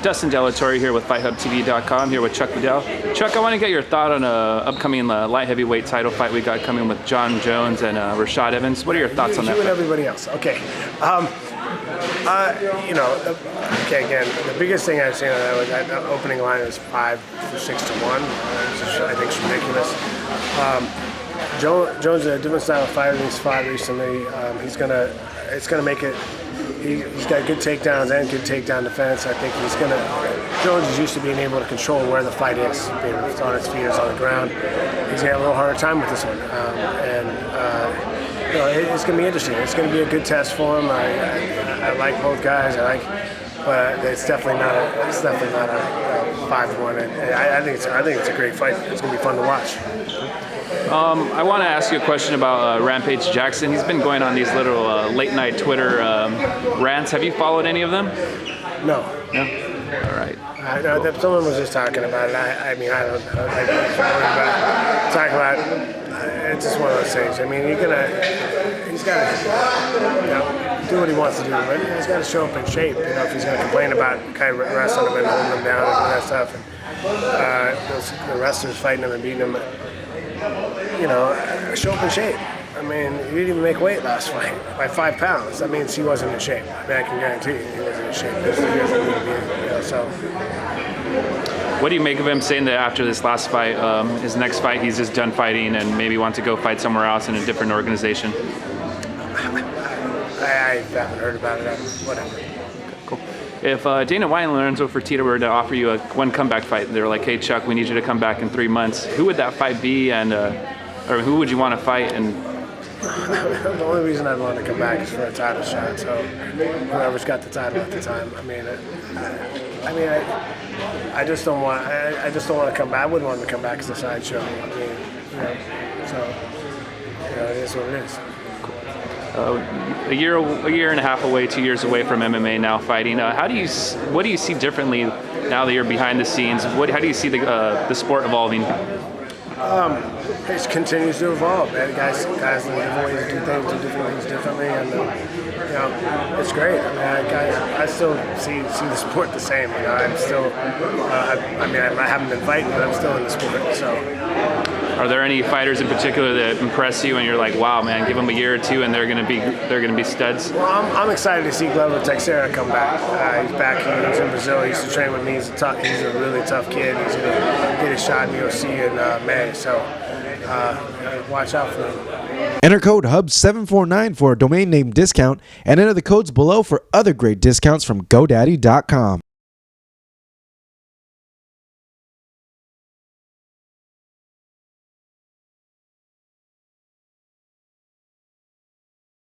Dustin Delatorre here with FightHubTV.com, here with Chuck Liddell. Chuck, I want to get your thought on an upcoming light heavyweight title fight we got coming with Jon Jones and Rashad Evans. What are your thoughts on that? You and everybody else. Okay. Again, the biggest thing I've seen on that was that the opening line was 5 to 6 to 1, which I think is ridiculous. Jones is a different style of fighter than he's fought recently. It's gonna make it. He's got good takedowns and good takedown defense. I think Jones is used to being able to control where the fight is, being on his feet or on the ground. He's got a little harder time with this one, it's going to be interesting. It's going to be a good test for him. I like both guys. But it's definitely not a 5-1. I think it's a great fight. It's going to be fun to watch. I want to ask you a question about Rampage Jackson. He's been going on these little late night Twitter rants. Have you followed any of them? No. No? All right. Someone was just talking about it. I don't know. It's just one of those things. I mean, he's got to do what he wants to do, but he's got to show up in shape. If he's going to complain about kind of wrestling him and holding him down and all that stuff, and the wrestlers fighting him and beating him, show up in shape. I mean, he didn't even make weight last fight by 5 pounds. That means he wasn't in shape. I mean, I can guarantee you he wasn't in shape. He doesn't need to be, so. What do you make of him saying that after this last fight, his next fight, he's just done fighting and maybe wants to go fight somewhere else in a different organization? I haven't heard about it. Whatever. Cool. If Dana White and Lorenzo Fertitta were to offer you one comeback fight, they were like, "Hey Chuck, we need you to come back in 3 months," who would that fight be, and or who would you want to fight? And the only reason I'd want to come back is for a title shot. So whoever's got the title at the time. I just don't want. I just don't want to come back. I wouldn't want to come back as a sideshow. It is what it is. A year and a half away, 2 years away from MMA now fighting. What do you see differently now that you're behind the scenes? How do you see the sport evolving? It continues to evolve, man. Guys in different ways do different things differently, and it's great. I still see the sport the same. I'm still. I haven't been fighting, but I'm still in the sport. So. Are there any fighters in particular that impress you, and you're like, wow, man, give them a year or two, and they're gonna be studs? Well, I'm excited to see Glover Teixeira come back. He's back. He was in Brazil. He used to train with me. He's a really tough kid. He's gonna get a shot in the UFC in May. So watch out for him. Enter code HUB749 for a domain name discount, and enter the codes below for other great discounts from GoDaddy.com.